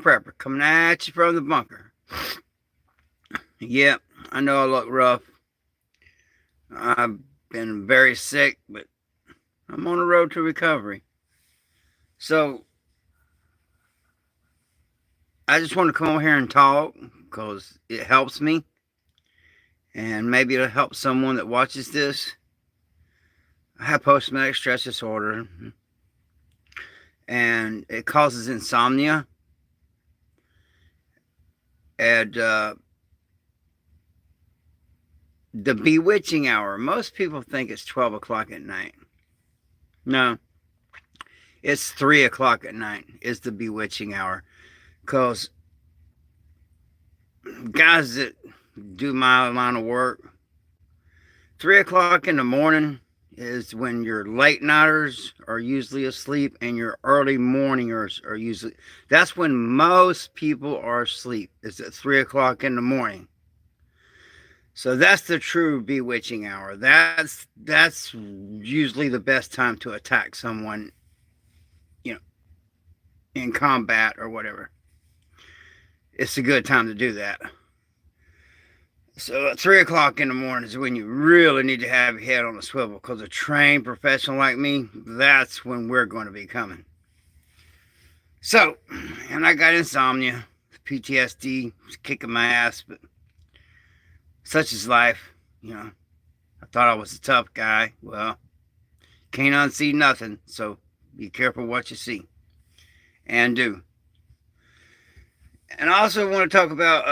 prepper coming at you from the bunker. Yep, I know I look rough. I've been very sick, but I'm on the road to recovery. So I just want to come over here and talk because it helps me, and maybe it'll help someone that watches this. I have post-traumatic stress disorder, and it causes insomnia. And the bewitching hour, most people think it's 12 o'clock at night. No, it's 3 o'clock at night is the bewitching hour. Because guys that do my line of work, 3 o'clock in the morning is when your late nighters are usually asleep and your early morningers are usually, that's when most people are asleep, is at 3 o'clock in the morning. So that's the true bewitching hour. That's usually the best time to attack someone, you know, in combat or whatever. It's a good time to do that. So at 3 o'clock in the morning is when you really need to have your head on a swivel, because a trained professional like me, that's when we're going to be coming. So, and I got insomnia, PTSD, kicking my ass, but such is life. You know, I thought I was a tough guy. Well, can't unsee nothing, so be careful what you see and do. And I also want to talk about,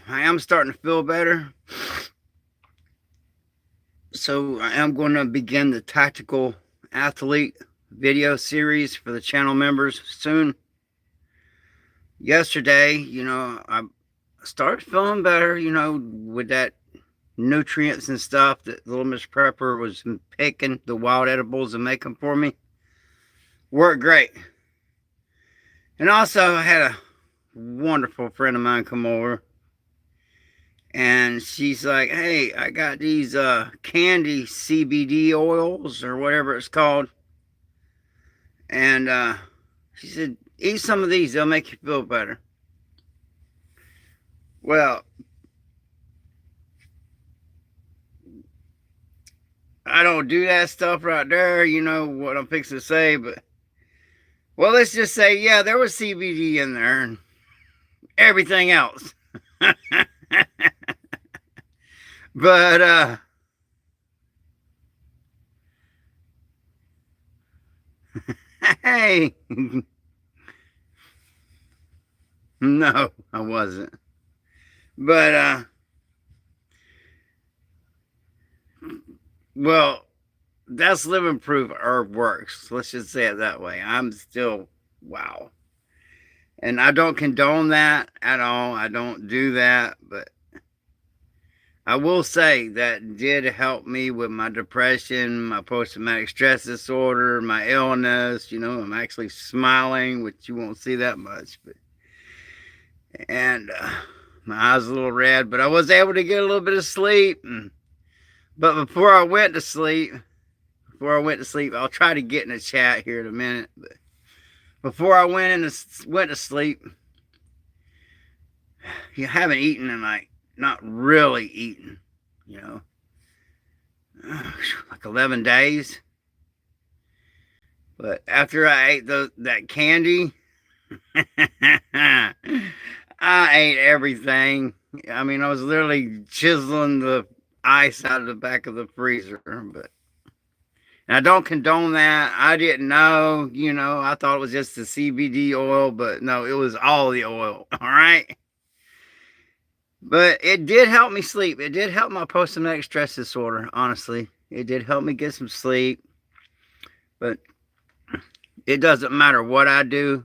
I am starting to feel better. So I am going to begin the tactical athlete video series for the channel members soon. Yesterday, I started feeling better, with that nutrients and stuff that little Miss Prepper was picking, the wild edibles and making for me. Worked great. And also I had a wonderful friend of mine come over, and she's like, hey, I got these candy CBD oils or whatever it's called, and she said, eat some of these, they'll make you feel better. Well, I don't do that stuff right there, you know what I'm fixing to say, but well, let's just say, yeah, there was CBD in there and everything else. But hey, no, I wasn't. But well, that's living proof herb works. Let's just say it that way. I'm still, wow. And I don't condone that at all. I don't do that, but I will say that did help me with my depression, my post-traumatic stress disorder, my illness. I'm actually smiling, which you won't see that much, but and my eyes a little red, but I was able to get a little bit of sleep. But before I went to sleep, I'll try to get in the chat here in a minute. But before I went to sleep, you haven't eaten in not really eaten, like 11 days. But after I ate that candy, I ate everything. I mean, I was literally chiseling the ice out of the back of the freezer. But and I don't condone that. I didn't know, I thought it was just the CBD oil, but no, it was all the oil. All right. But it did help me sleep. It did help my post-traumatic stress disorder, honestly. It did help me get some sleep. But it doesn't matter what I do.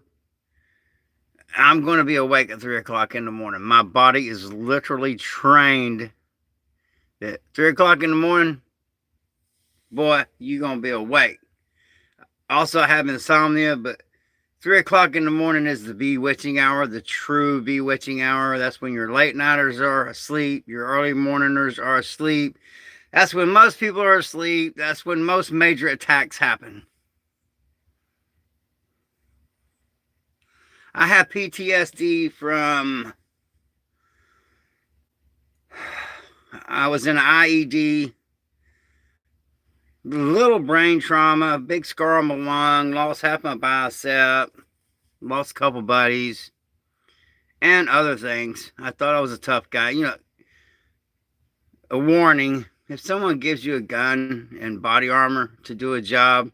I'm going to be awake at 3 o'clock in the morning. My body is literally trained that 3 o'clock in the morning, boy, you're going to be awake. Also, I have insomnia, but 3 o'clock in the morning is the bewitching hour, the true bewitching hour. That's when your late nighters are asleep, your early morningers are asleep. That's when most people are asleep. That's when most major attacks happen. I have PTSD from, I was in an IED, little brain trauma, big scar on my lung, lost half my bicep, lost a couple buddies, and other things. I thought I was a tough guy. A warning, if someone gives you a gun and body armor to do a job,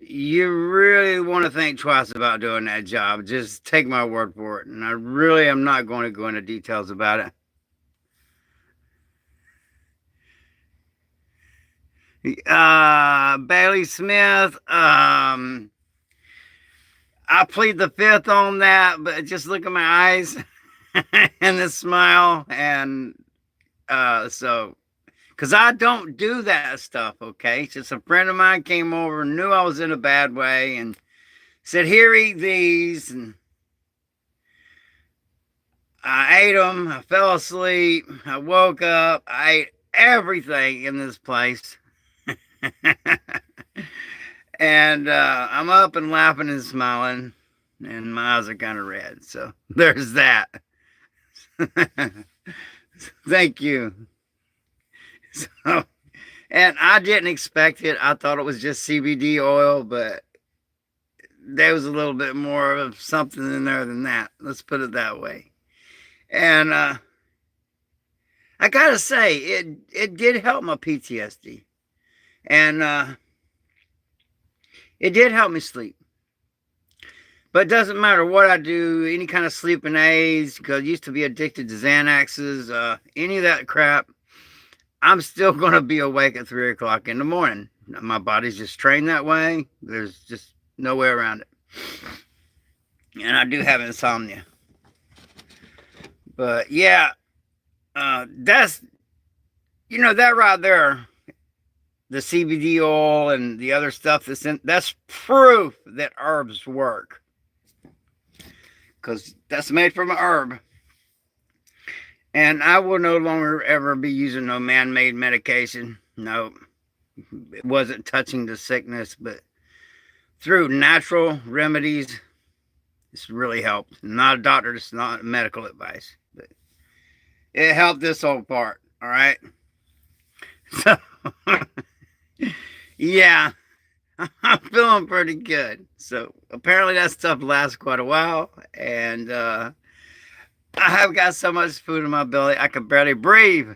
you really want to think twice about doing that job. Just take my word for it. And I really am not going to go into details about it. Bailey Smith, I plead the fifth on that, but just look at my eyes and the smile. And because I don't do that stuff, okay? Just a friend of mine came over, knew I was in a bad way, and said, here, eat these. And I ate them. I fell asleep. I woke up. I ate everything in this place. And I'm up and laughing and smiling, and my eyes are kind of red. So there's that. Thank you. So, and I didn't expect it. I thought it was just CBD oil, but there was a little bit more of something in there than that. Let's put it that way. And I gotta say, it did help my PTSD, and it did help me sleep. But it doesn't matter what I do, any kind of sleeping aids, because I used to be addicted to Xanaxes, any of that crap. I'm still going to be awake at 3 o'clock in the morning. My body's just trained that way. There's just no way around it. And I do have insomnia. But yeah, that's, that right there, the CBD oil and the other stuff that's proof that herbs work. Because that's made from an herb. And I will no longer ever be using no man-made medication. No, it wasn't touching the sickness, but through natural remedies, it's really helped. Not a doctor, it's not medical advice, but it helped this whole part. All right. So, yeah, I'm feeling pretty good. So apparently that stuff lasts quite a while, and I have got so much food in my belly, I can barely breathe.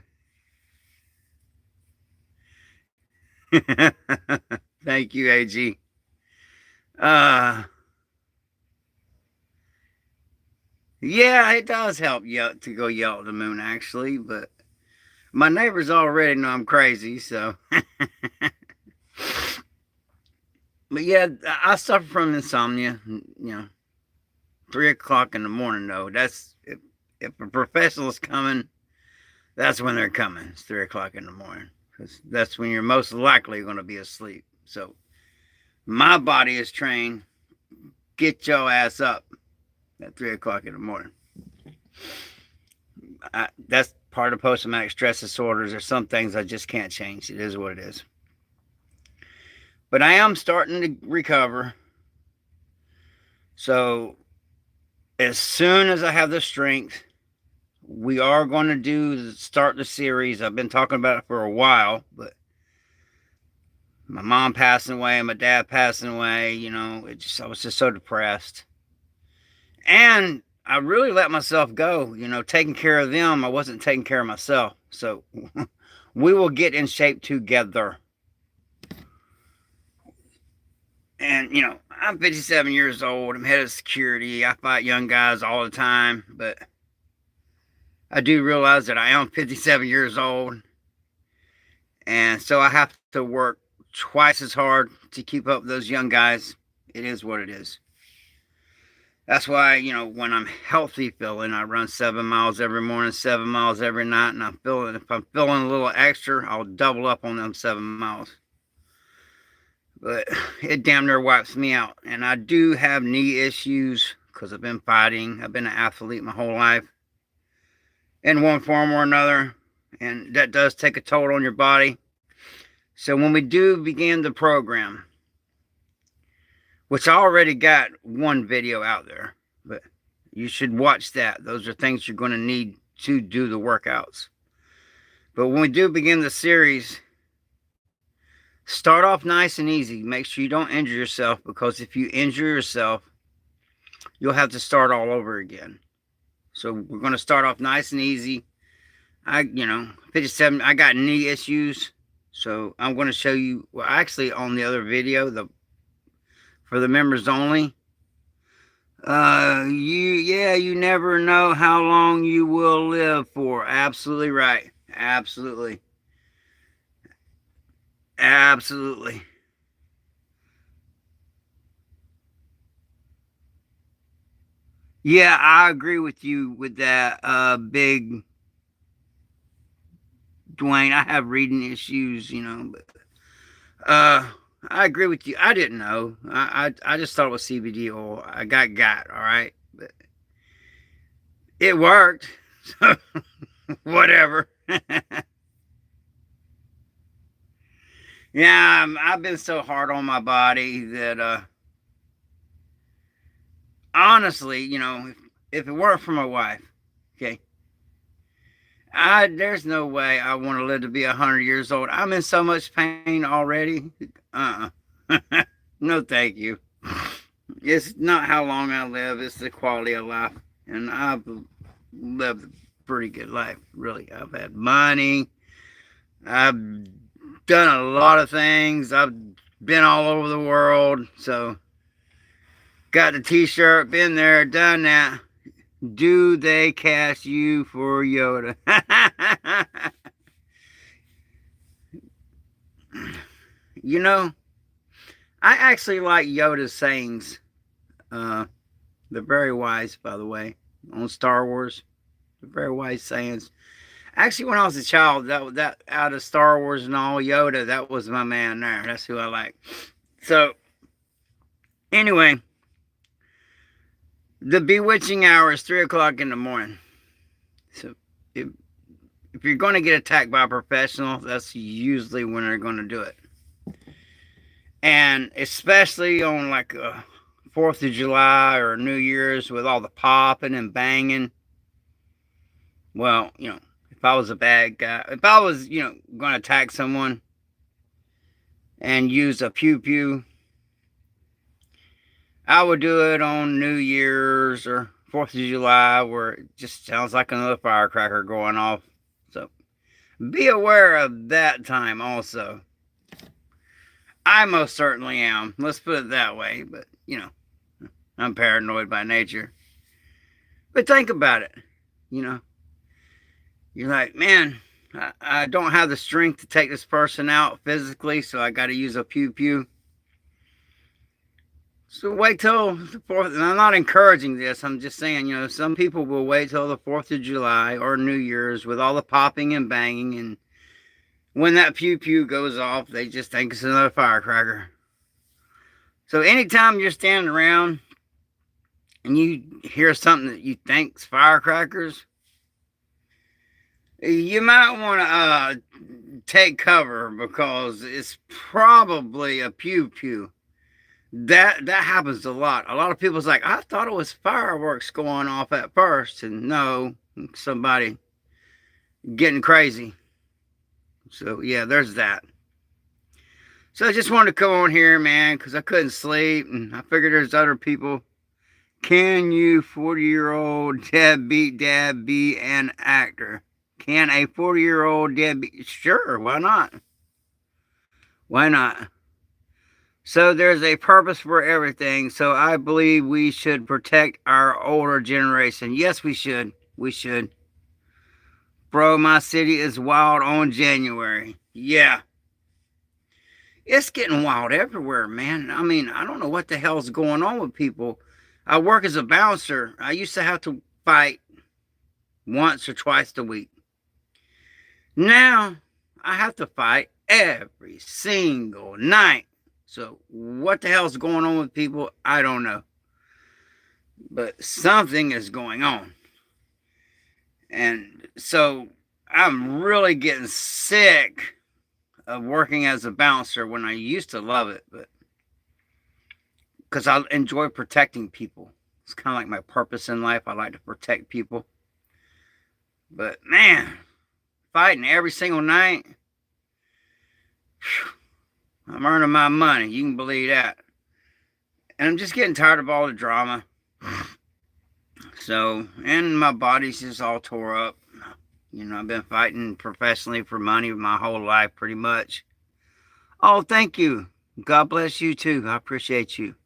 Thank you, AG. Yeah, it does help to go yell at the moon, actually, but my neighbors already know I'm crazy, so. But yeah, I suffer from insomnia, 3 o'clock in the morning, though. That's, if a professional's coming, that's when they're coming. It's 3 o'clock in the morning, because that's when you're most likely going to be asleep. So my body is trained, get your ass up at 3 o'clock in the morning. That's part of post-traumatic stress disorders. There's some things I just can't change. It is what it is. But I am starting to recover. So as soon as I have the strength, we are going to start the series. I've been talking about it for a while, but my mom passing away, my dad passing away, I was just so depressed. And I really let myself go, taking care of them. I wasn't taking care of myself. So we will get in shape together. And, I'm 57 years old. I'm head of security. I fight young guys all the time. But I do realize that I am 57 years old. And so I have to work twice as hard to keep up with those young guys. It is what it is. That's why, when I'm healthy feeling, I run 7 miles every morning, 7 miles every night. And if I'm feeling a little extra, I'll double up on them 7 miles. But it damn near wipes me out. And I do have knee issues because I've been fighting. I've been an athlete my whole life in one form or another. And that does take a toll on your body. So when we do begin the program, which I already got one video out there, But you should watch that. Those are things you're going to need to do the workouts. But when we do begin the series, start off nice and easy. Make sure you don't injure yourself, because if you injure yourself, you'll have to start all over again. So we're going to start off nice and easy. 57, I got knee issues. So I'm going to show you, well, actually on the other video, for the members only. You never know how long you will live for. Absolutely right. Absolutely. Absolutely. Yeah, I agree with you with that, big Dwayne. I have reading issues, but I agree with you. I didn't know. I just thought it was CBD oil. I got all right, but it worked. So whatever. Yeah, I've been so hard on my body that honestly, if it weren't for my wife, okay, there's no way I want to live to be 100 years old. I'm in so much pain already. No, thank you. It's not how long I live; it's the quality of life, and I've lived a pretty good life. Really, I've had money. I've done a lot of things. I've been all over the world, so got the T-shirt. Been there, done that. Do they cast you for Yoda? You know, I actually like Yoda's sayings. They're very wise, by the way, on Star Wars. They're very wise sayings. Actually, when I was a child, that out of Star Wars and all, Yoda, that was my man there. That's who I like. So, anyway, the bewitching hour is 3 o'clock in the morning. So, if you're going to get attacked by a professional, that's usually when they're going to do it. And especially on like 4th of July or New Year's with all the popping and banging. Well, if I was a bad guy, if I was, going to attack someone and use a pew pew, I would do it on New Year's or 4th of July, where it just sounds like another firecracker going off. So be aware of that time also. I most certainly am. Let's put it that way. But, I'm paranoid by nature. But think about it. You're like, man, I don't have the strength to take this person out physically, so I got to use a pew pew. So wait till the 4th. And I'm not encouraging this. I'm just saying, some people will wait till the 4th of July or New Year's with all the popping and banging. And when that pew pew goes off, they just think it's another firecracker. So anytime you're standing around and you hear something that you think's firecrackers, you might want to take cover, because it's probably a pew pew. That happens a lot. A lot of people's like, I thought it was fireworks going off at first, and no, somebody getting crazy. So yeah, there's that. So I just wanted to come on here, man, because I couldn't sleep, and I figured there's other people. Can you 40-year-old deadbeat dad be an actor? Can a 40-year-old deadbeat? Sure, why not? Why not? So there's a purpose for everything. So I believe we should protect our older generation. Yes, we should. We should. Bro, my city is wild on January. Yeah. It's getting wild everywhere, man. I mean, I don't know what the hell's going on with people. I work as a bouncer. I used to have to fight once or twice a week. Now, I have to fight every single night. So, what the hell's going on with people? I don't know. But something is going on. And so, I'm really getting sick of working as a bouncer when I used to love it, but because I enjoy protecting people. It's kind of like my purpose in life. I like to protect people. But man, fighting every single night, I'm earning my money. You can believe that. And I'm just getting tired of all the drama. So, and my body's just all tore up. I've been fighting professionally for money my whole life, pretty much. Oh, thank you. God bless you too. I appreciate you.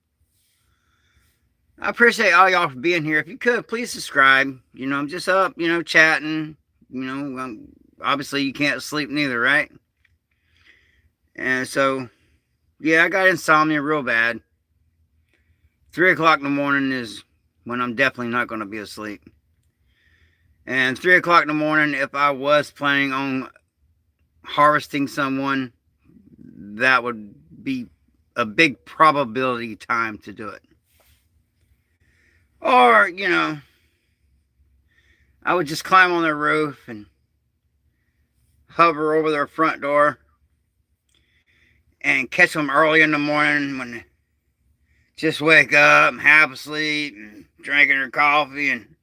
I appreciate all y'all for being here. If you could, please subscribe. I'm just up, chatting. Obviously you can't sleep neither, right? And so, yeah, I got insomnia real bad. 3 o'clock in the morning is when I'm definitely not going to be asleep. And 3 o'clock in the morning, if I was planning on harvesting someone, that would be a big probability time to do it. Or, I would just climb on their roof and hover over their front door and catch them early in the morning when they just wake up, half asleep, and drinking their coffee and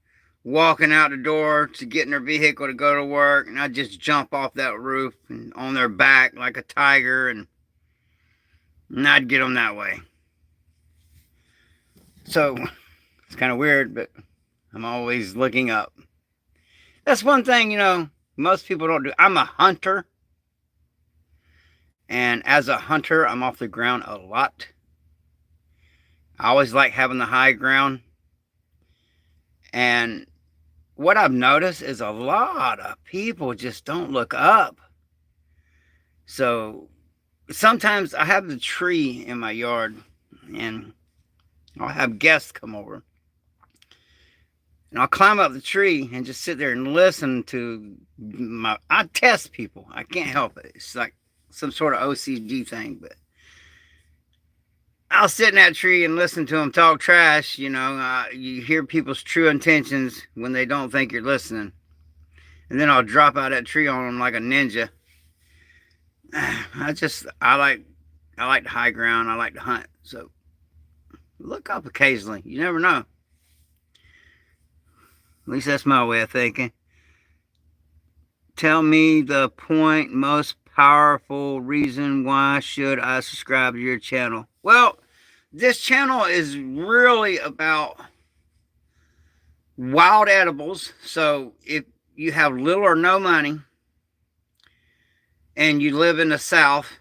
walking out the door to get in their vehicle to go to work. And I'd just jump off that roof and on their back like a tiger, and I'd get them that way. So it's kind of weird, but I'm always looking up. That's one thing, most people don't do. I'm a hunter. And as a hunter, I'm off the ground a lot. I always like having the high ground. And what I've noticed is a lot of people just don't look up. So sometimes I have the tree in my yard and I'll have guests come over. And I'll climb up the tree and just sit there and listen to I test people. I can't help it. It's like some sort of OCD thing, but I'll sit in that tree and listen to them talk trash. You hear people's true intentions when they don't think you're listening. And then I'll drop out that tree on them like a ninja. I like the high ground. I like to hunt. So look up occasionally. You never know. At least that's my way of thinking. Tell me the point, most powerful reason why should I subscribe to your channel? Well, this channel is really about wild edibles. So if you have little or no money and you live in the South,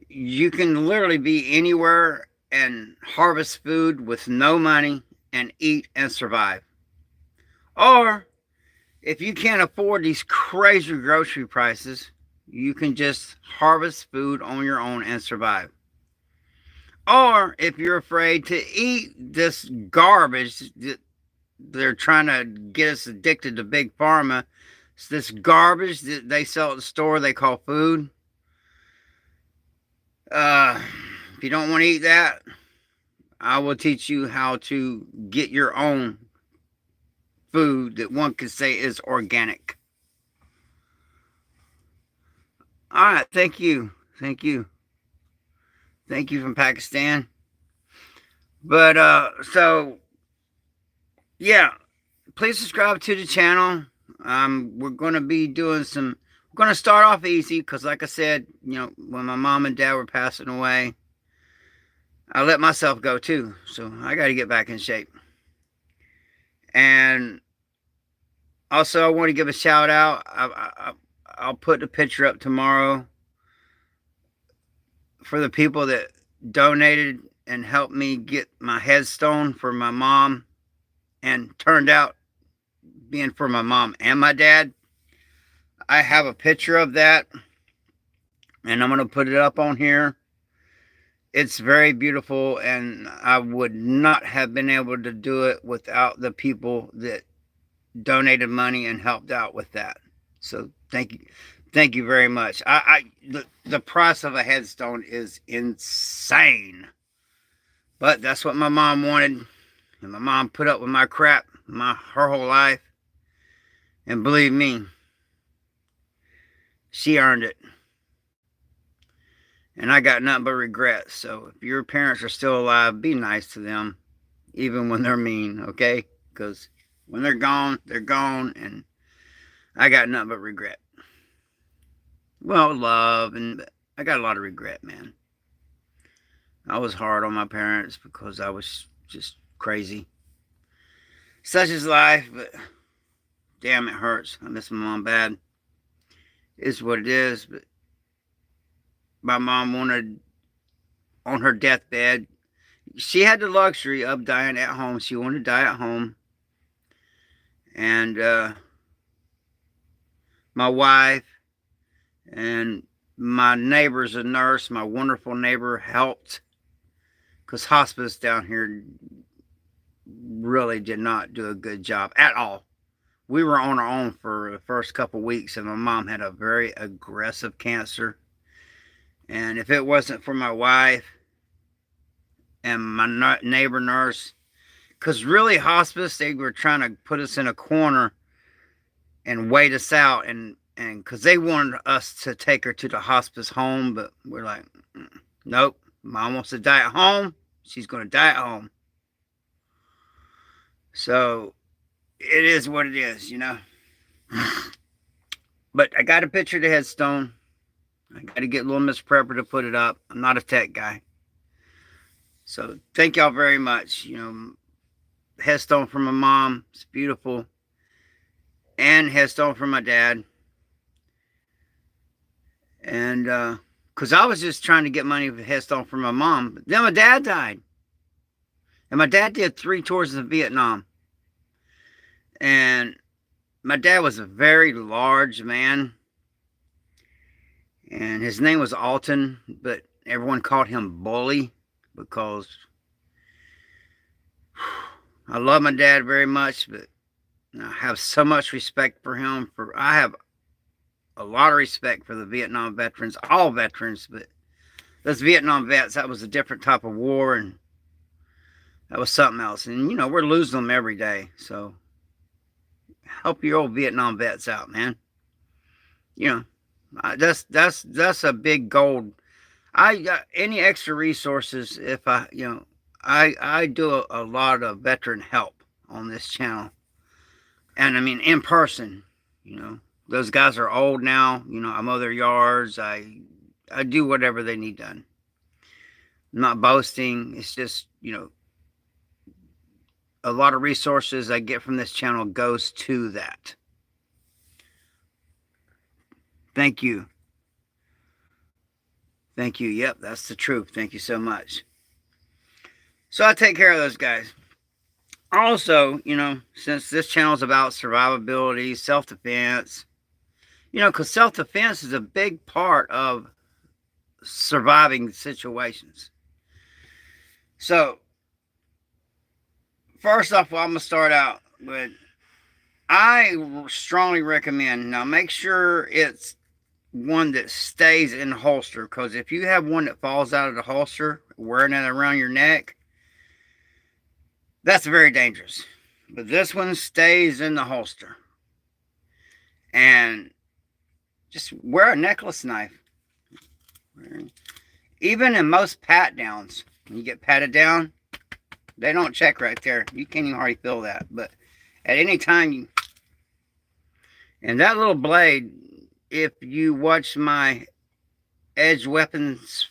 you can literally be anywhere and harvest food with no money and eat and survive. Or if you can't afford these crazy grocery prices, you can just harvest food on your own and survive. Or if you're afraid to eat this garbage that they're trying to get us addicted to Big Pharma, it's this garbage that they sell at the store they call food. If you don't want to eat that, I will teach you how to get your own food that one could say is organic. All right, thank you. Thank you from Pakistan. But so yeah, please subscribe to the channel. We're going to be doing we're going to start off easy because like I said, when my mom and dad were passing away, I let myself go too. So I got to get back in shape. And also I want to give a shout out. I'll put the picture up tomorrow for the people that donated and helped me get my headstone for my mom, and turned out being for my mom and my dad. I have a picture of that and I'm going to put it up on here. It's very beautiful, and I would not have been able to do it without the people that donated money and helped out with that. So thank you very much. The price of a headstone is insane, but that's what my mom wanted, and my mom put up with my crap her whole life, and believe me, she earned it. And I got nothing but regrets. So if your parents are still alive, be nice to them. even when they're mean, okay? Because when they're gone, and I got nothing but regret. Well, love, and I got a lot of regret, man. I was hard on my parents because I was just crazy. Such is life, but damn, it hurts. I miss my mom bad. It's what it is, but my mom wanted, on her deathbed, she had the luxury of dying at home. She wanted to die at home. And my wife and my neighbor's a nurse. My wonderful neighbor helped, because hospice down here really did not do a good job at all. We were on our own for the first couple weeks, and my mom had a very aggressive cancer. And if it wasn't for my wife and my neighbor nurse, because really hospice, they were trying to put us in a corner and wait us out, and because they wanted us to take her to the hospice home, but we're like, nope, mom wants to die at home, she's going to die at home. So it is what it is, you know. But I got a picture of the headstone. I got to get little Miss Prepper to put it up. I'm not a tech guy. So thank y'all very much. You know, headstone from my mom. It's beautiful. And headstone from my dad. And because I was just trying to get money for headstone from my mom. But then my dad died. And my dad did 3 tours of Vietnam. And my dad was a very large man. And his name was Alton, but everyone called him Bully because I love my dad very much, but I have so much respect for him. I have a lot of respect for the Vietnam veterans, all veterans, but those Vietnam vets, that was a different type of war, and that was something else. And, you know, we're losing them every day, so help your old Vietnam vets out, man. You know, that's a big goal. I got any extra resources if I do a lot of veteran help on this channel, and I mean in person. You know, those guys are old now. You know, I mow their yards. I do whatever they need done. I'm not boasting. It's just, you know, a lot of resources I get from this channel goes to that. Thank you. Thank you. Yep, that's the truth. Thank you so much. So I take care of those guys. Also, you know, since this channel is about survivability, self-defense, you know, because self-defense is a big part of surviving situations. So, first off, I'm going to start out with, I strongly recommend, now make sure it's one that stays in the holster, because if you have one that falls out of the holster, wearing it around your neck, that's very dangerous. But this one stays in the holster. And just wear a necklace knife. Even in most pat downs, when you get patted down, they don't check right there. You can't even hardly feel that. But at any time, and that little blade, if you watch my Edge Weapons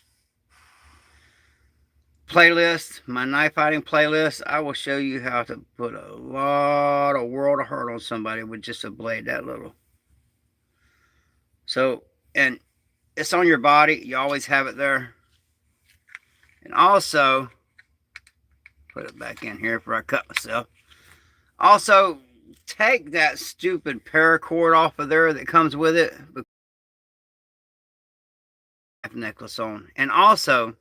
playlist, my knife fighting playlist, I will show you how to put a lot of world of hurt on somebody with just a blade that little. So, and it's on your body. You always have it there. And also, put it back in here before I cut myself. Also, take that stupid paracord off of there that comes with it. Necklace on. And also,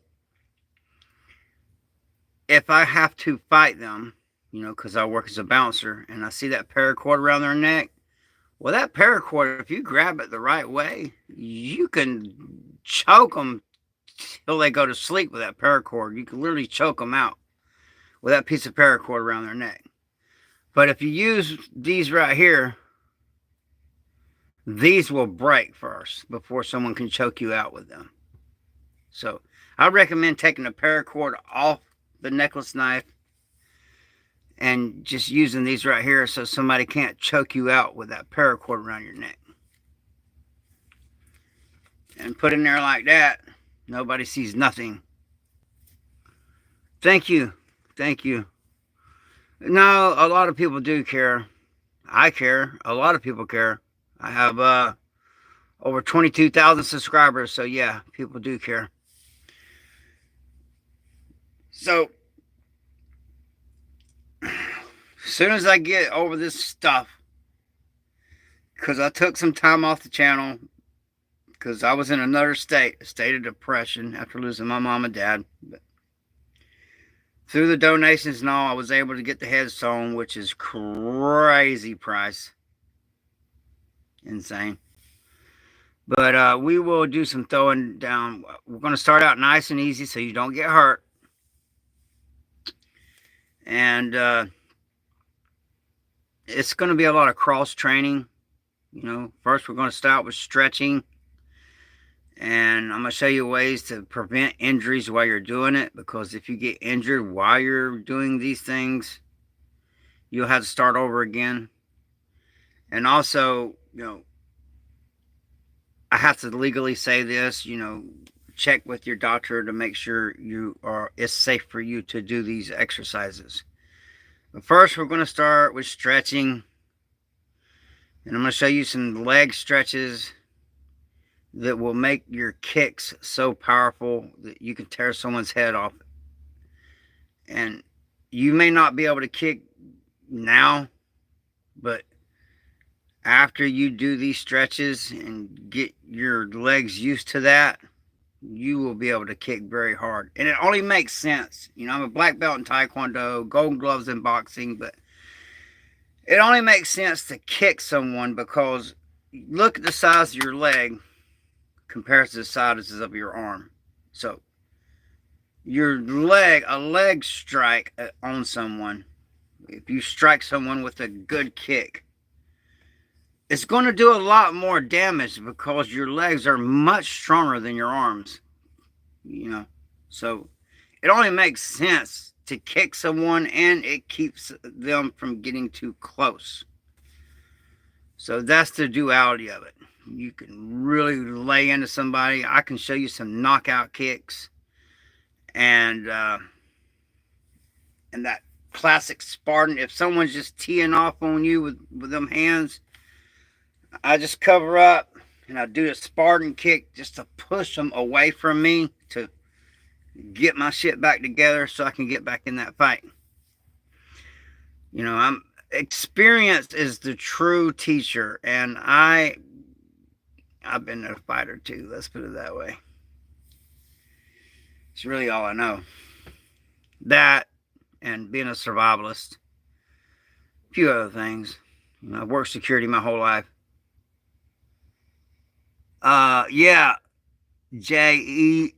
if I have to fight them, you know, because I work as a bouncer, and I see that paracord around their neck, well, that paracord, if you grab it the right way, you can choke them till they go to sleep with that paracord. You can literally choke them out with that piece of paracord around their neck. But if you use these right here, these will break first before someone can choke you out with them. So I recommend taking the paracord off the necklace knife and just using these right here so somebody can't choke you out with that paracord around your neck. And put in there like that, nobody sees nothing. Thank you. Thank you. No, a lot of people do care. I care. A lot of people care. I have over 22,000 subscribers, so yeah, people do care. So, as soon as I get over this stuff, because I took some time off the channel, because I was in another state, a state of depression after losing my mom and dad. But through the donations and all, I was able to get the headstone, which is crazy price. Insane. But we will do some throwing down. We're going to start out nice and easy so you don't get hurt. And it's going to be a lot of cross training. You know, first we're going to start with stretching. And I'm going to show you ways to prevent injuries while you're doing it. Because if you get injured while you're doing these things, you'll have to start over again. And also, you know, I have to legally say this, you know, check with your doctor to make sure it's safe for you to do these exercises. But first, we're going to start with stretching. And I'm going to show you some leg stretches that will make your kicks so powerful that you can tear someone's head off. And you may not be able to kick now, but after you do these stretches and get your legs used to that, you will be able to kick very hard. And it only makes sense. You know, I'm a black belt in Taekwondo, golden gloves in boxing, but it only makes sense to kick someone because look at the size of your leg compared to the size of your arm. So your leg, a leg strike on someone, if you strike someone with a good kick, it's going to do a lot more damage because your legs are much stronger than your arms. You know, so it only makes sense to kick someone, and it keeps them from getting too close. So that's the duality of it. You can really lay into somebody. I can show you some knockout kicks, and that classic Spartan. If someone's just teeing off on you with them hands, I just cover up and I do a Spartan kick just to push them away from me to get my shit back together so I can get back in that fight. You know, experience is the true teacher, and I've been a fighter too, let's put it that way. It's really all I know. That and being a survivalist. A few other things. You know, I've worked security my whole life. Yeah, JESSY.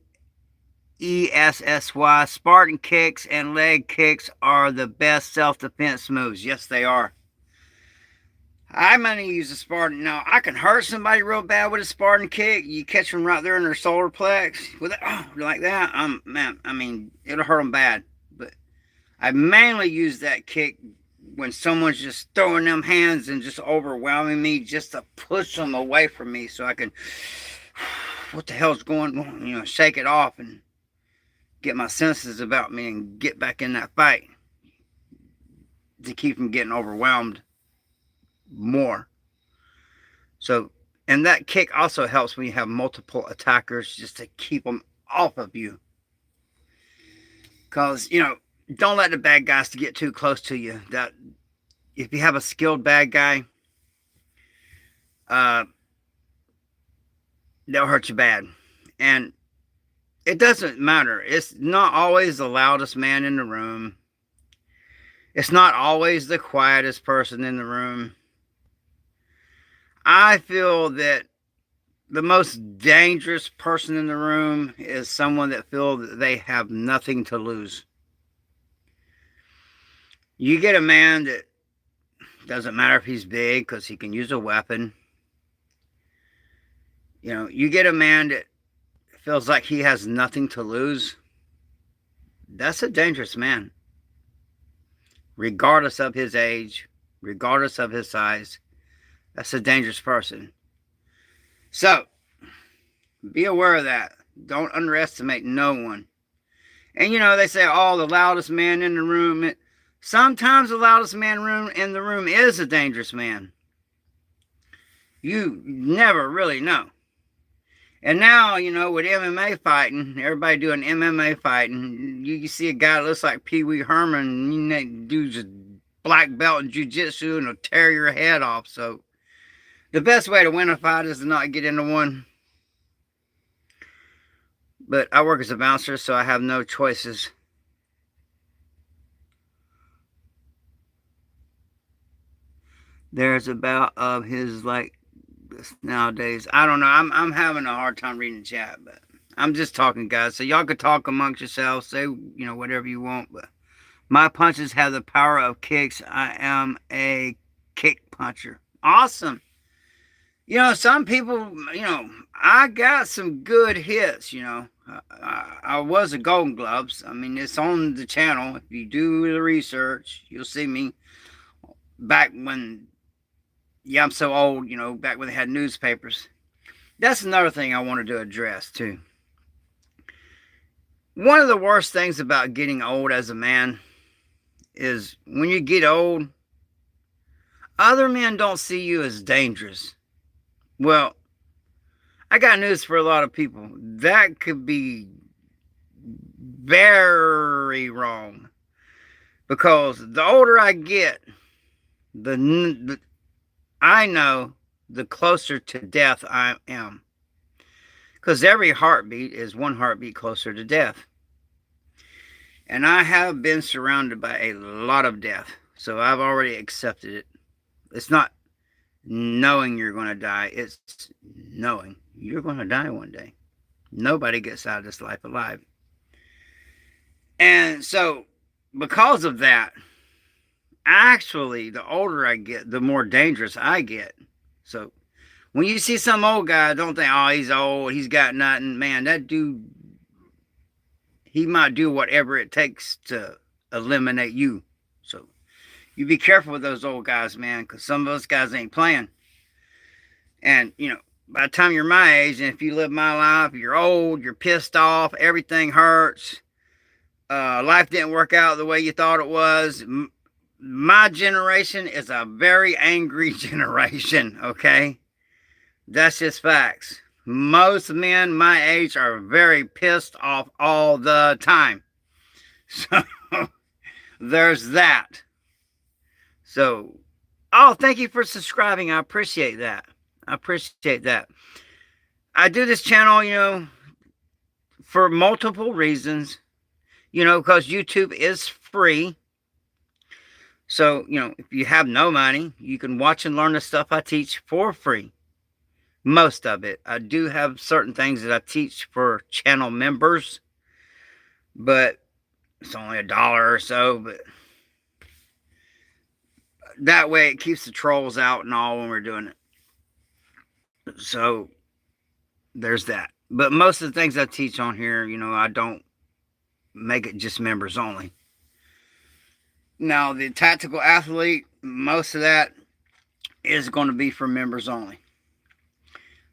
Spartan kicks and leg kicks are the best self-defense moves. Yes, they are. I'm going to use a Spartan. Now, I can hurt somebody real bad with a Spartan kick. You catch them right there in their solar plex with it, like that. Man, I mean, it'll hurt them bad. But I mainly use that kick when someone's just throwing them hands and just overwhelming me, just to push them away from me so I can, what the hell's going on? You know, shake it off and get my senses about me and get back in that fight to keep them getting overwhelmed more. So, and that kick also helps when you have multiple attackers, just to keep them off of you. Because, you know, don't let the bad guys to get too close to you. That if you have a skilled bad guy, they'll hurt you bad. And it doesn't matter. It's not always the loudest man in the room. It's not always the quietest person in the room. I feel that the most dangerous person in the room is someone that feels that they have nothing to lose. You get a man that doesn't matter if he's big because he can use a weapon. You know, you get a man that feels like he has nothing to lose. That's a dangerous man. regardless of his age, regardless of his size. That's a dangerous person. So, be aware of that. Don't underestimate no one. And they say, oh, the loudest man in the room. Sometimes the loudest man in the room is a dangerous man. You never really know. And now, with MMA fighting, everybody doing MMA fighting, you see a guy that looks like Pee Wee Herman, dude's a black belt in jiu-jitsu and will tear your head off. So the best way to win a fight is to not get into one. But I work as a bouncer, so I have no choices. There's about of his like this nowadays. I don't know. I'm having a hard time reading the chat, but I'm just talking, guys. So y'all could talk amongst yourselves, say whatever you want. But my punches have the power of kicks. I am a kick puncher. Awesome. Some people, I got some good hits. I was a Golden Gloves. I mean, it's on the channel. If you do the research, you'll see me back when. Yeah, I'm so old, back when they had newspapers. That's another thing I wanted to address, too. One of the worst things about getting old as a man is when you get old, other men don't see you as dangerous. Well, I got news for a lot of people. That could be very wrong. Because the older I get, I know the closer to death I am. Because every heartbeat is one heartbeat closer to death. And I have been surrounded by a lot of death. So I've already accepted it. It's not knowing you're going to die. It's knowing you're going to die one day. Nobody gets out of this life alive. And so, because of that, actually, the older I get, the more dangerous I get. So, when you see some old guy, don't think, oh, he's old, he's got nothing. Man, that dude, he might do whatever it takes to eliminate you. So, you be careful with those old guys, man, because some of those guys ain't playing. And, by the time you're my age, and if you live my life, you're old, you're pissed off, everything hurts, life didn't work out the way you thought it was. My generation is a very angry generation, okay? That's just facts. Most men my age are very pissed off all the time. So, there's that. So, thank you for subscribing. I appreciate that. I do this channel, for multiple reasons. Because YouTube is free. So, if you have no money, you can watch and learn the stuff I teach for free. Most of it. I do have certain things that I teach for channel members. But it's only $1 or so. But that way it keeps the trolls out and all when we're doing it. So, there's that. But most of the things I teach on here, I don't make it just members only. Now, the tactical athlete, most of that is going to be for members only.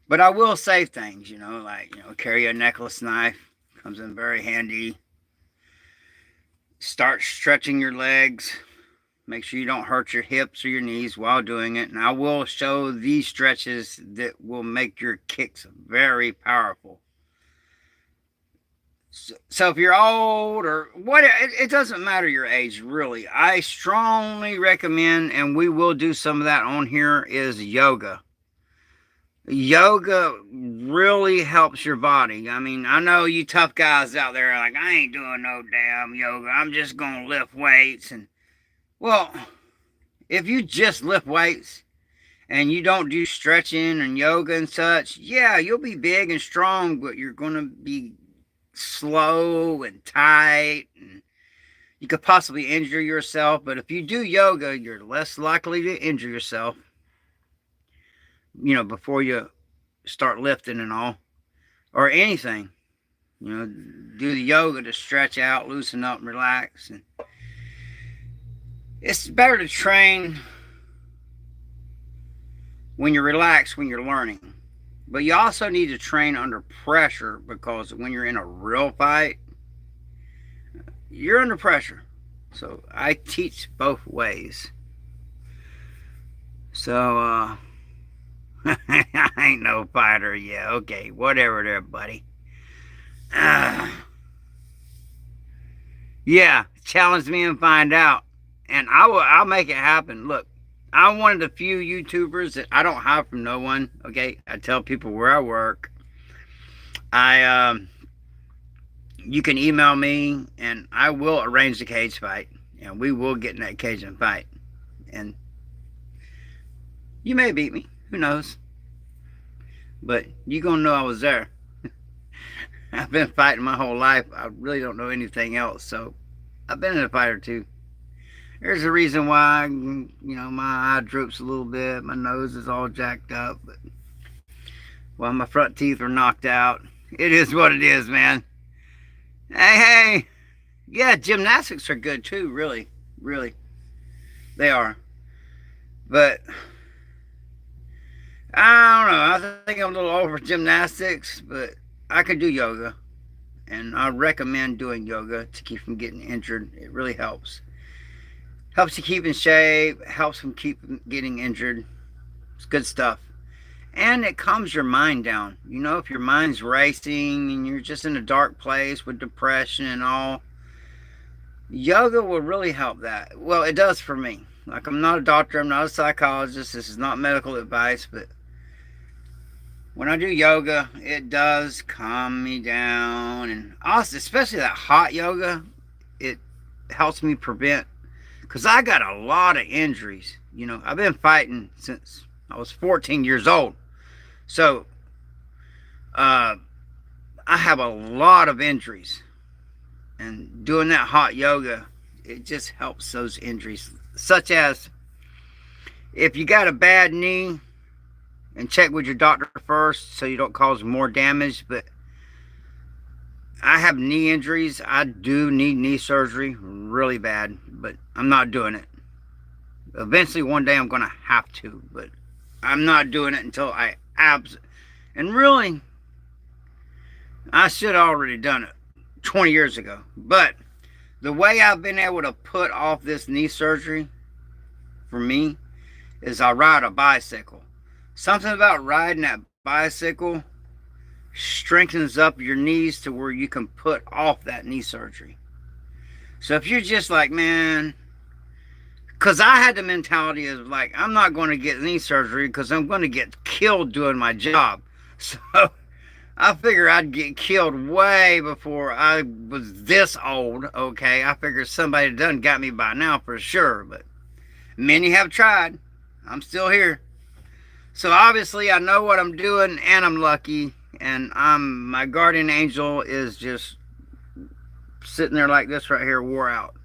But I will say things, like, carry a necklace knife. Comes in very handy. Start stretching your legs. Make sure you don't hurt your hips or your knees while doing it. And I will show these stretches that will make your kicks very powerful. So if you're old or what, it doesn't matter your age, really. I strongly recommend, and we will do some of that on here, is yoga. Yoga really helps your body. I mean, I know you tough guys out there are like, I ain't doing no damn yoga. I'm just going to lift weights. And, well, if you just lift weights and you don't do stretching and yoga and such, yeah, you'll be big and strong, but you're going to be slow and tight, and you could possibly injure yourself. But if you do yoga, you're less likely to injure yourself, before you start lifting and all, or anything. Do the yoga to stretch out, loosen up, and relax. And It's better to train when you're relaxed, when you're learning. But you also need to train under pressure because when you're in a real fight, you're under pressure. So I teach both ways. So, I ain't no fighter. Yeah, okay, whatever there, buddy. Uh, yeah, challenge me and find out. And I'll make it happen. Look, I'm one of the few YouTubers that I don't hide from no one. Okay, I tell people where I work. I You can email me, and I will arrange the cage fight, and we will get in that cage and fight. And you may beat me, who knows? But you gonna know I was there. I've been fighting my whole life. I really don't know anything else, so I've been in a fight or two. There's a reason why, my eye droops a little bit, my nose is all jacked up, but well, my front teeth are knocked out. It is what it is, man. Hey, yeah, gymnastics are good too, really, really. They are. But I don't know. I think I'm a little over gymnastics, but I could do yoga. And I recommend doing yoga to keep from getting injured. It really helps. Helps you keep in shape, helps from keep getting injured. It's good stuff. And it calms your mind down. If your mind's racing and you're just in a dark place with depression and all, yoga will really help that. Well, it does for me. Like, I'm not a doctor, I'm not a psychologist, this is not medical advice, but when I do yoga, it does calm me down. And also, especially that hot yoga, it helps me prevent, because I got a lot of injuries. I've been fighting since I was 14 years old. So, I have a lot of injuries. And doing that hot yoga, it just helps those injuries. Such as, if you got a bad knee, and check with your doctor first so you don't cause more damage. But I have knee injuries. I do need knee surgery really bad, but I'm not doing it. Eventually, one day, I'm going to have to, but I'm not doing it until and really, I should have already done it 20 years ago. But the way I've been able to put off this knee surgery for me is I ride a bicycle. Something about riding that bicycle strengthens up your knees to where you can put off that knee surgery. So if you're just like, man, because I had the mentality of like, I'm not going to get knee surgery because I'm going to get killed doing my job. So I figure I'd get killed way before I was this old, okay? I figured somebody done got me by now for sure, but many have tried. I'm still here. So obviously I know what I'm doing, and I'm lucky, and my guardian angel is just sitting there like this right here, wore out,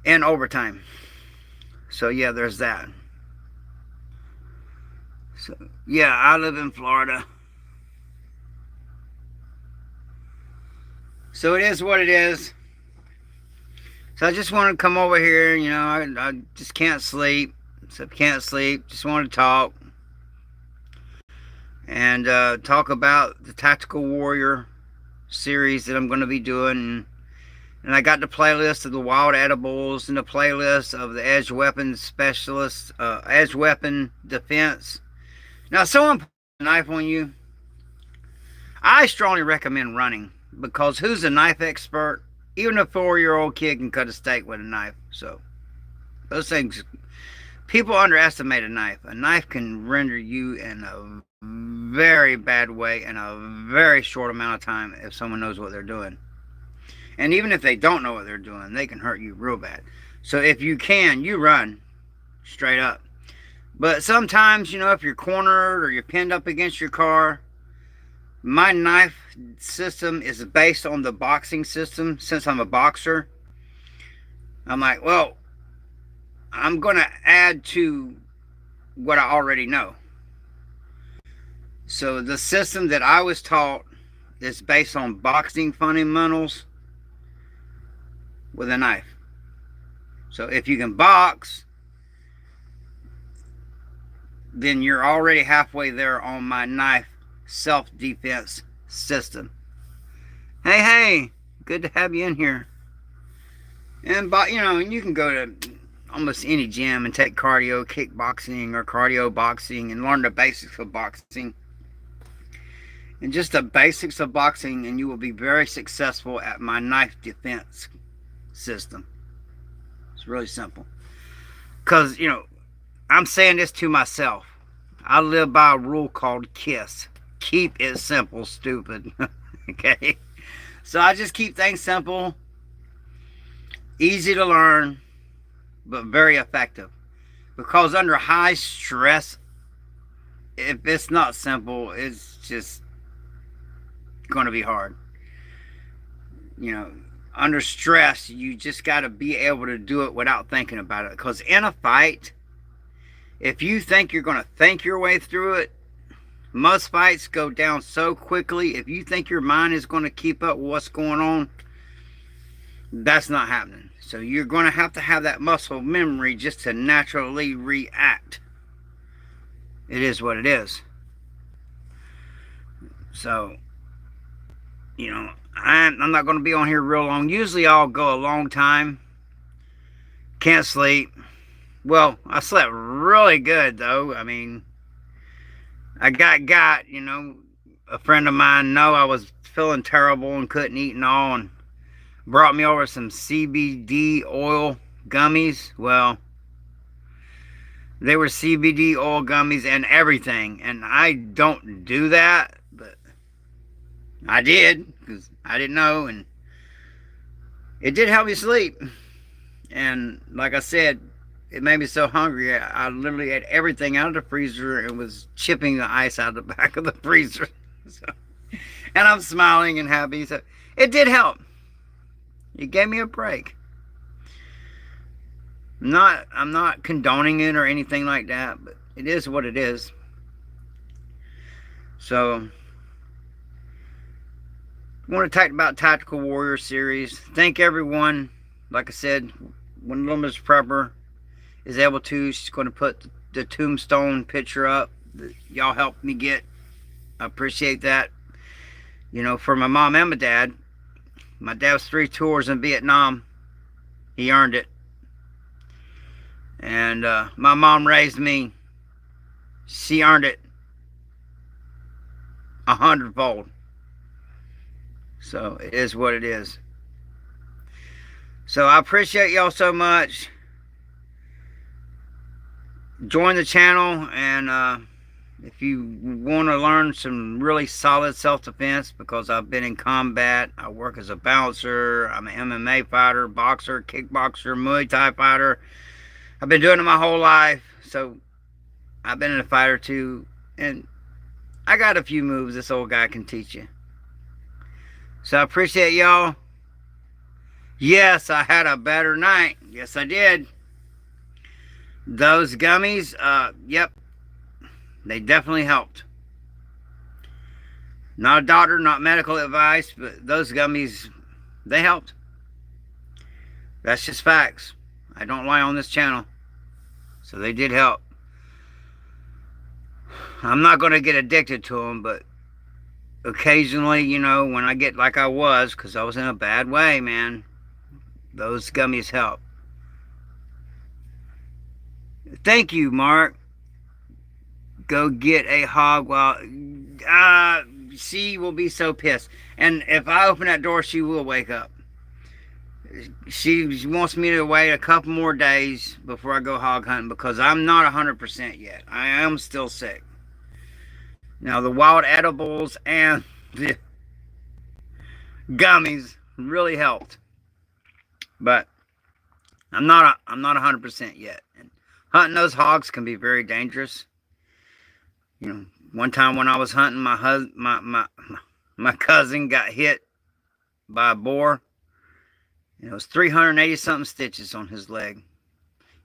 and overtime. So yeah, there's that. So yeah, I live in Florida. So it is what it is. So I just want to come over here, I just can't sleep. So can't sleep, just want to talk. And talk about the Tactical Warrior series that I'm going to be doing. And I got the playlist of the wild edibles and the playlist of the edge weapon specialist, edge weapon defense. Now, if someone puts a knife on you, I strongly recommend running, because who's a knife expert? Even a 4-year-old kid can cut a steak with a knife. So those things, people underestimate a knife. A knife can render you in a very bad way in a very short amount of time if someone knows what they're doing. And even if they don't know what they're doing, they can hurt you real bad. So if you can, you run straight up. But sometimes, if you're cornered or you're pinned up against your car, my knife system is based on the boxing system. Since I'm a boxer, I'm like, well, I'm going to add to what I already know. So the system that I was taught is based on boxing fundamentals with a knife. So if you can box, then you're already halfway there on my knife self-defense system. Hey, good to have you in here. And you can go to almost any gym and take cardio kickboxing or cardio boxing and learn the basics of boxing. And just the basics of boxing, and you will be very successful at my knife defense system. It's really simple. Because, I'm saying this to myself. I live by a rule called KISS. Keep it simple, stupid. Okay? So I just keep things simple, easy to learn, but very effective. Because under high stress, if it's not simple, it's just going to be hard. Under stress, you just got to be able to do it without thinking about it. Because in a fight, if you think you're going to think your way through it, most fights go down so quickly. If you think your mind is going to keep up with what's going on, that's not happening. So you're going to have that muscle memory just to naturally react. It is what it is. So, I'm not going to be on here real long. Usually I'll go a long time. Can't sleep. Well, I slept really good, though. I mean, I got, a friend of mine know I was feeling terrible and couldn't eat and all, and brought me over some CBD oil gummies. Well, they were CBD oil gummies and everything, and I don't do that, but I did because I didn't know, and it did help me sleep. And like I said, it made me so hungry, I literally ate everything out of the freezer and was chipping the ice out of the back of the freezer. So, and I'm smiling and happy. So it did help. It gave me a break. I'm not condoning it or anything like that, but it is what it is. So I want to talk about Tactical Warrior series. Thank everyone. Like I said, when Little Miss Prepper is able to, she's going to put the tombstone picture up that y'all helped me get. I appreciate that. For my mom and my dad. My dad was 3 tours in Vietnam. He earned it. And my mom raised me. She earned it 100-fold. So it is what it is. So I appreciate y'all so much. Join the channel, and if you want to learn some really solid self-defense, because I've been in combat, I work as a bouncer, I'm an MMA fighter, boxer, kickboxer, Muay Thai fighter. I've been doing it my whole life, so I've been in a fight or two, and I got a few moves this old guy can teach you. So I appreciate y'all. Yes, I had a better night. Yes, I did. Those gummies, yep, they definitely helped. Not a doctor, not medical advice, but those gummies, they helped. That's just facts. I don't lie on this channel. So they did help. I'm not going to get addicted to them, but occasionally, when I get like I was, because I was in a bad way, man, those gummies help. Thank you, Mark. Go get a hog while... she will be so pissed. And if I open that door, she will wake up. She wants me to wait a couple more days before I go hog hunting, because I'm not 100% yet. I am still sick. Now, the wild edibles and the gummies really helped. But I'm not 100% yet. And hunting those hogs can be very dangerous. One time when I was hunting, my cousin got hit by a boar. It was 380 something stitches on his leg.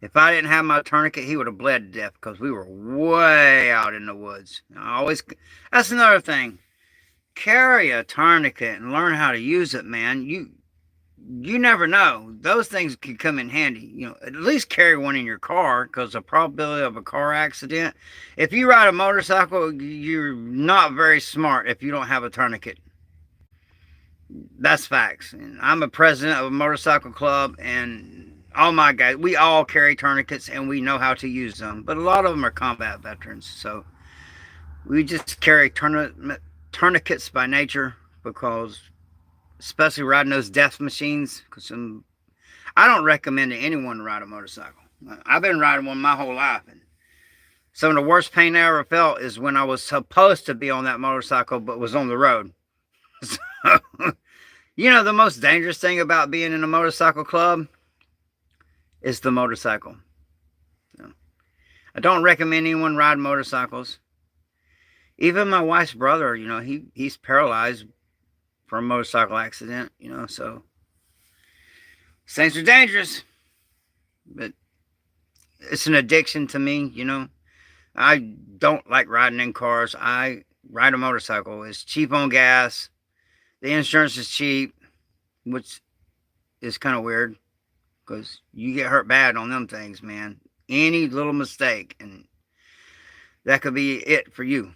If I didn't have my tourniquet, he would have bled to death, because we were way out in the woods. That's another thing. Carry a tourniquet and learn how to use it, man. you never know. Those things could come in handy. At least carry one in your car, because the probability of a car accident. If you ride a motorcycle, you're not very smart if you don't have a tourniquet. That's facts. And I'm a president of a motorcycle club, and all my guys, we all carry tourniquets and we know how to use them. But a lot of them are combat veterans, so we just carry tourniquets by nature, because especially riding those death machines. Because I don't recommend to anyone to ride a motorcycle. I've been riding one my whole life, and some of the worst pain I ever felt is when I was supposed to be on that motorcycle but was on the road. So, the most dangerous thing about being in a motorcycle club is the motorcycle. So, I don't recommend anyone ride motorcycles. Even my wife's brother, he's paralyzed from a motorcycle accident, so things are dangerous. But it's an addiction to me, I don't like riding in cars. I ride a motorcycle. It's cheap on gas. The insurance is cheap, which is kind of weird, because you get hurt bad on them things, man. Any little mistake, and that could be it for you.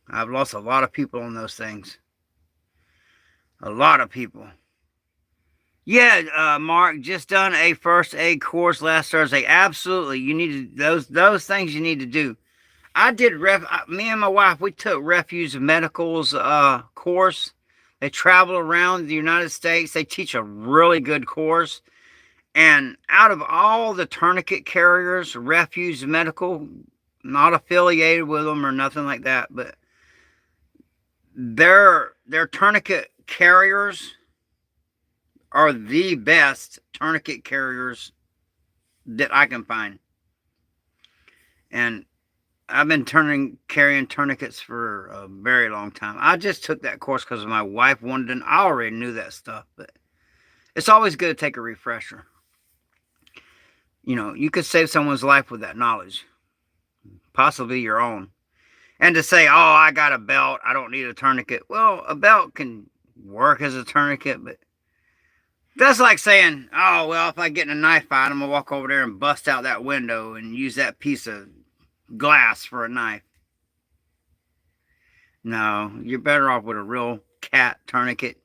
I've lost a lot of people on those things. A lot of people. Yeah, Mark, just done a first aid course last Thursday. Absolutely, you need to, those things you need to do. I did me and my wife, we took Refuge Medical's course. They travel around the United States. They teach a really good course. And out of all the tourniquet carriers, Refuge Medical, not affiliated with them or nothing like that, but their tourniquet carriers are the best tourniquet carriers that I can find. And I've been carrying tourniquets for a very long time. I just took that course because my wife wanted it, and I already knew that stuff, but it's always good to take a refresher. You could save someone's life with that knowledge, possibly your own. And to say, oh, I got a belt, I don't need a tourniquet. Well, a belt can work as a tourniquet, but that's like saying, oh, well, if I get in a knife fight, I'm going to walk over there and bust out that window and use that piece of glass for a knife. No, you're better off with a real cat tourniquet.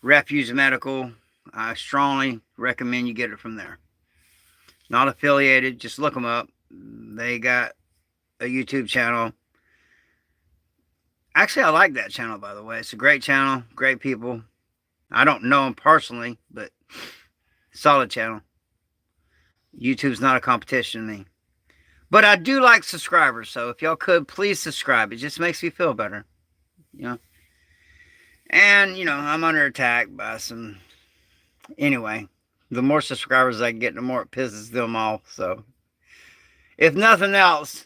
Refuge Medical, I strongly recommend you get it from there. Not affiliated, just look them up. They got a YouTube channel. Actually, I like that channel, by the way. It's a great channel, great people. I don't know them personally, but solid channel. YouTube's not a competition to me. But I do like subscribers, so if y'all could, please subscribe. It just makes me feel better, And, I'm under attack by some... Anyway, the more subscribers I get, the more it pisses them off. So, if nothing else,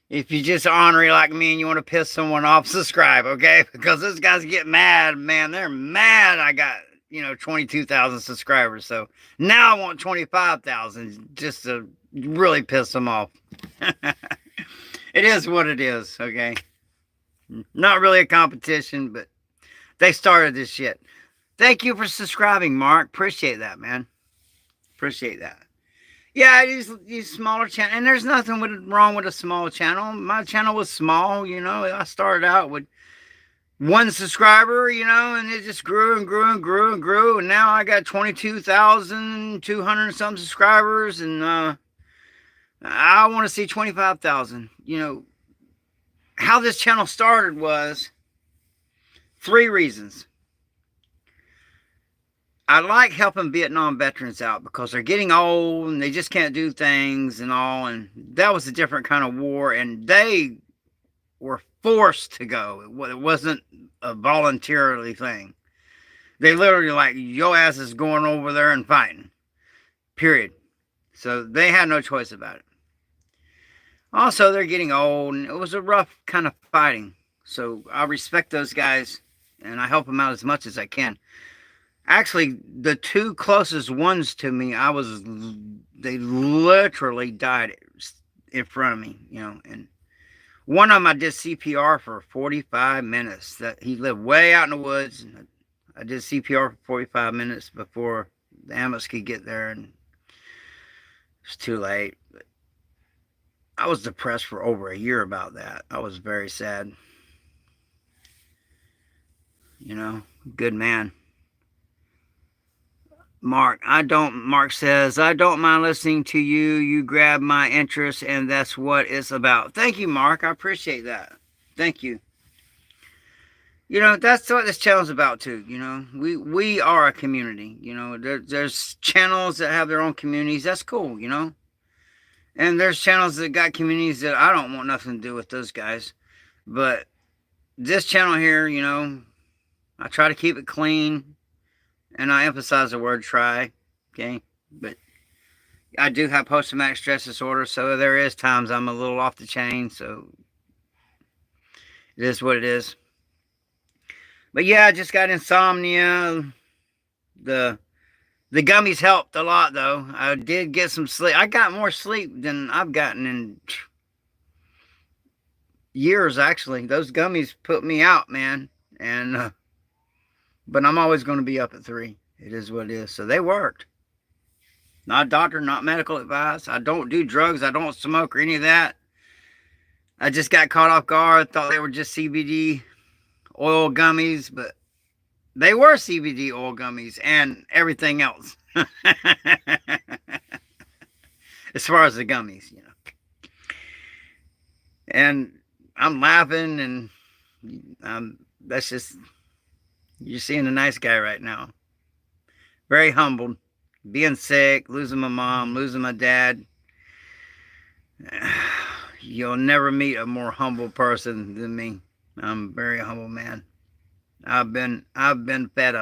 if you just ornery like me and you want to piss someone off, subscribe, okay? Because those guys get mad, man. They're mad I got, 22,000 subscribers. So, now I want 25,000 just to really piss them off. It is what it is, okay? Not really a competition, but they started this shit. Thank you for subscribing, Mark. Appreciate that, man. Appreciate that. Yeah, these smaller channels, and there's nothing wrong with a small channel. My channel was small, I started out with 1 subscriber, and it just grew and grew and grew and grew, and now I got 22,200 some subscribers, and I want to see 25,000. How this channel started was 3 reasons. I like helping Vietnam veterans out because they're getting old and they just can't do things and all. And that was a different kind of war, and they were forced to go. It wasn't a voluntarily thing. They literally like, your ass is going over there and fighting. Period. So they had no choice about it. Also, they're getting old, and it was a rough kind of fighting. So I respect those guys, and I help them out as much as I can. Actually, the 2 closest ones to me, they literally died in front of me, and one of them I did CPR for 45 minutes. That he lived way out in the woods, and I did CPR for 45 minutes before the ambulance could get there, and it's too late. I was depressed for over a year about that. I was very sad. Good man. Mark says, I don't mind listening to you. You grab my interest, and that's what it's about. Thank you, Mark. I appreciate that. Thank you. That's what this channel is about too. We are a community. There's channels that have their own communities. That's cool. And there's channels that got communities that I don't want nothing to do with those guys. But this channel here, I try to keep it clean, and I emphasize the word try. Okay, but I do have post-traumatic stress disorder, so there is times I'm a little off the chain. So it is what it is. But yeah, I just got insomnia. The gummies helped a lot, though. I did get some sleep. I got more sleep than I've gotten in years, actually. Those gummies put me out, man. And but I'm always going to be up at 3. It is what it is. So they worked. Not doctor, not medical advice. I don't do drugs. I don't smoke or any of that. I just got caught off guard. Thought they were just CBD oil gummies, but they were CBD oil gummies and everything else. As far as the gummies, And I'm laughing, and that's just, you're seeing a nice guy right now. Very humbled. Being sick, losing my mom, losing my dad. You'll never meet a more humble person than me. I'm a very humble man. I've been fed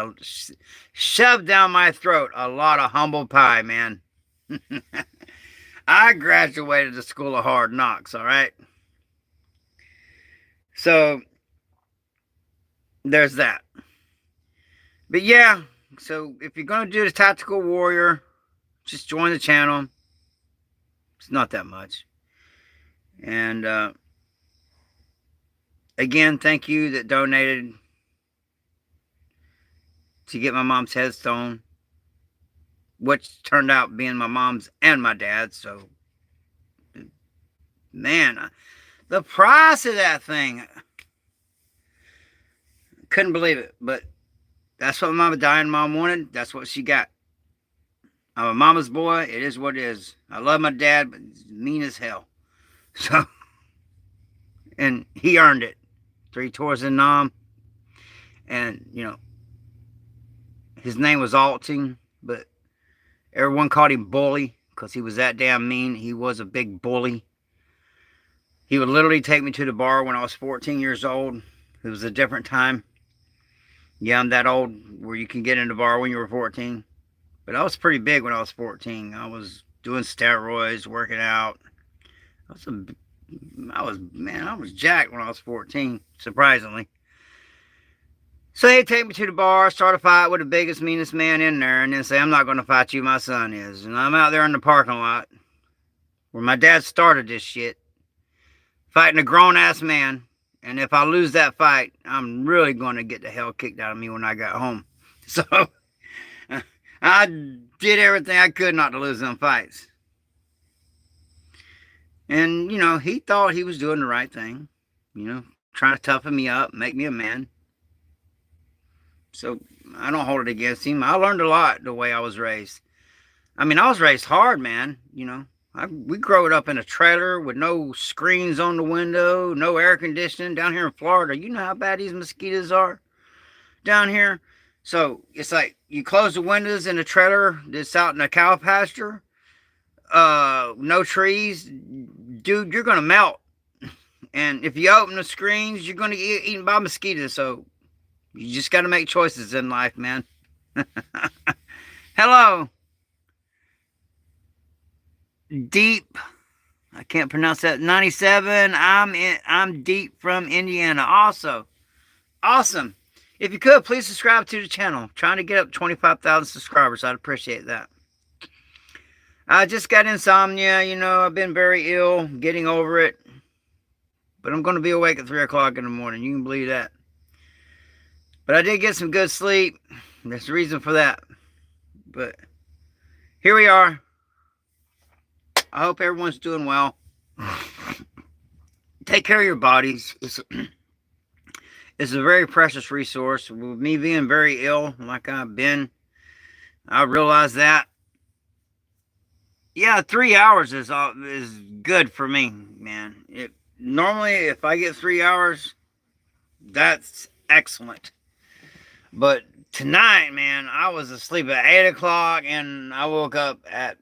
shoved down my throat a lot of humble pie, man. I graduated the School of Hard Knocks, all right? So there's that. But yeah, so if you're going to do the Tactical Warrior, just join the channel. It's not that much. And again, thank you that donated to get my mom's headstone, which turned out being my mom's and my dad's. So, man, the price of that thing, couldn't believe it. But that's what my dying mom wanted. That's what she got. I'm a mama's boy. It is what it is. I love my dad, but he's mean as hell. So, and he earned it. 3 tours in Nam. And, his name was Alting, but everyone called him Bully because he was that damn mean. He was a big bully. He would literally take me to the bar when I was 14 years old. It was a different time. Yeah, I'm that old where you can get in the bar when you were 14. But I was pretty big when I was 14. I was doing steroids, working out. I was jacked when I was 14, surprisingly. So he'd take me to the bar, start a fight with the biggest, meanest man in there, and then say, I'm not going to fight you, my son is. And I'm out there in the parking lot where my dad started this shit, fighting a grown-ass man. And if I lose that fight, I'm really going to get the hell kicked out of me when I got home. So I did everything I could not to lose them fights. And, he thought he was doing the right thing. Trying to toughen me up, make me a man. So I don't hold it against him. I learned a lot the way I was raised. I mean, I was raised hard, man. We grew up in a trailer with no screens on the window, no air conditioning down here in Florida. You know how bad these mosquitoes are down here. So it's like you close the windows in a trailer that's out in a cow pasture. No trees. Dude, you're going to melt. And if you open the screens, you're going to get eaten by mosquitoes. So you just got to make choices in life, man. Hello. Deep. I can't pronounce that. 97. I'm Deep from Indiana. Also, awesome. If you could, please subscribe to the channel. I'm trying to get up 25,000 subscribers. I'd appreciate that. I just got insomnia. I've been very ill, getting over it. But I'm going to be awake at 3 o'clock in the morning. You can believe that. But I did get some good sleep. There's a reason for that. But here we are. I hope everyone's doing well. Take care of your bodies. It's a very precious resource. With me being very ill, like I've been, I realize that. Yeah, 3 hours is good for me, man. Normally, if I get 3 hours, that's excellent. But tonight, man, I was asleep at 8 o'clock, and I woke up at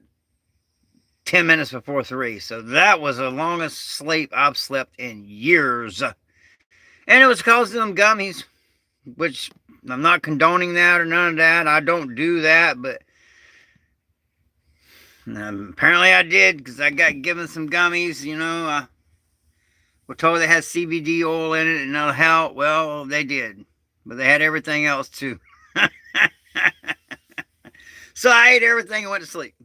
10 minutes before 3. So that was the longest sleep I've slept in years. And it was because of them gummies, which I'm not condoning that or none of that. I don't do that, but apparently I did because I got given some gummies, we're told they had CBD oil in it and it'll help. Well, they did, but they had everything else too. So I ate everything and went to sleep.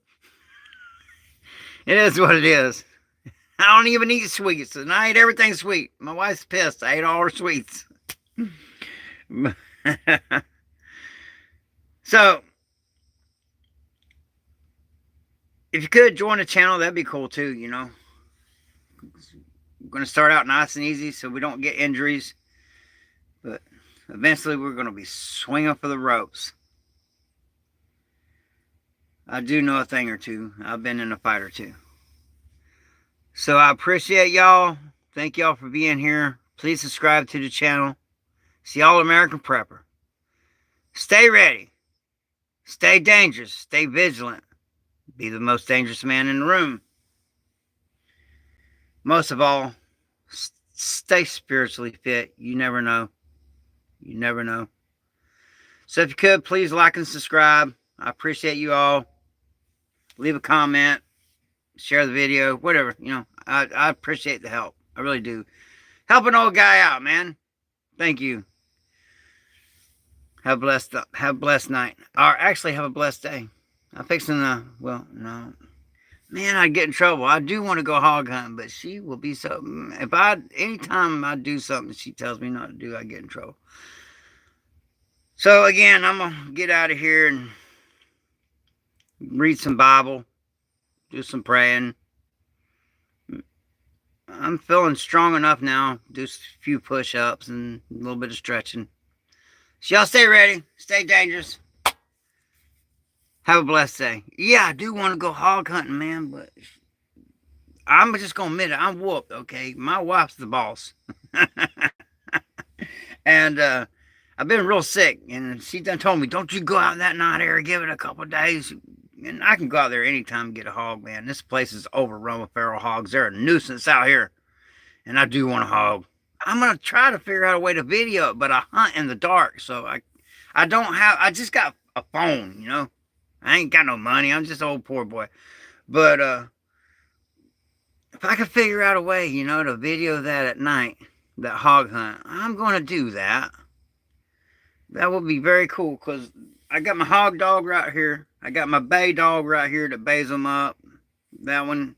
It is what it is. I don't even eat sweets, and I ate everything sweet. My wife's pissed. I ate all her sweets. So, if you could join the channel, that'd be cool too, We're going to start out nice and easy so we don't get injuries. But eventually we're going to be swinging for the ropes. I do know a thing or two. I've been in a fight or two. So I appreciate y'all. Thank y'all for being here. Please subscribe to the channel. See y'all American Prepper. Stay ready. Stay dangerous. Stay vigilant. Be the most dangerous man in the room. Most of all, stay spiritually fit. You never know. You never know. So if you could, please like and subscribe. I appreciate you all. Leave a comment. Share the video. Whatever. I appreciate the help. I really do. Help an old guy out, man. Thank you. Have a blessed night. Or actually, have a blessed day. I'm fixing the... Well, no. Man, I'd get in trouble. I do want to go hog hunting, but she will be so... Anytime I do something she tells me not to do, I get in trouble. So, again, I'm going to get out of here and read some Bible. Do some praying. I'm feeling strong enough now. Do a few push-ups and a little bit of stretching. So y'all stay ready. Stay dangerous. Have a blessed day. Yeah, I do want to go hog hunting, man, but I'm just going to admit it. I'm whooped, okay? My wife's the boss. And I've been real sick, and she done told me, don't you go out in that night area. Give it a couple of days. And I can go out there anytime and get a hog, man. This place is overrun with feral hogs. They're a nuisance out here. And I do want a hog. I'm going to try to figure out a way to video it, but I hunt in the dark. So I just got a phone, I ain't got no money. I'm just an old poor boy. But if I could figure out a way, to video that at night, that hog hunt, I'm going to do that. That would be very cool because I got my hog dog right here. I got my bay dog right here that bays them up. That one's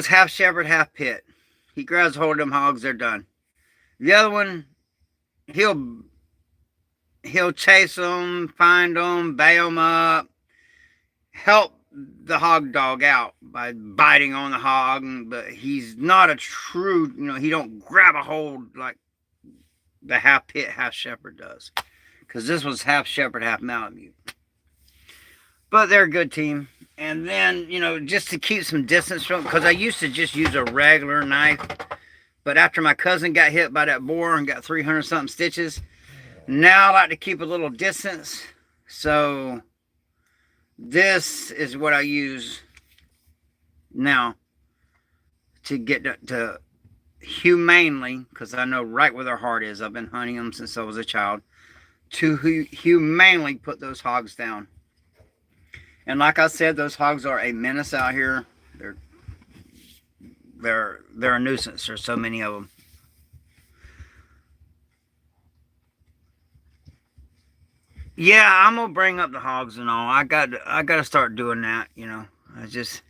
half shepherd, half pit. He grabs hold of them hogs, they're done. The other one, he'll chase them, find them, bay them up, help the hog dog out by biting on the hog, but he's not a true, he don't grab a hold like the half pit, half shepherd does. Because this was half shepherd, half Malamute. But they're a good team. And then, just to keep some distance from, because I used to just use a regular knife. But after my cousin got hit by that boar and got 300 something stitches, now I like to keep a little distance. So this is what I use now to get to humanely, because I know right where their heart is. I've been hunting them since I was a child. To humanely put those hogs down. And like I said, those hogs are a menace out here. They're a nuisance. There's so many of them. Yeah, I'm gonna bring up the hogs and all. I got to start doing that. I just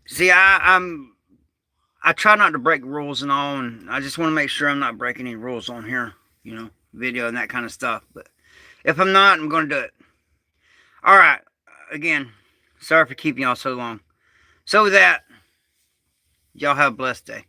see. I I try not to break rules and all, and I just want to make sure I'm not breaking any rules on here, video and that kind of stuff. But if I'm not, I'm going to do it. All right. Again, sorry for keeping y'all so long. So with that, y'all have a blessed day.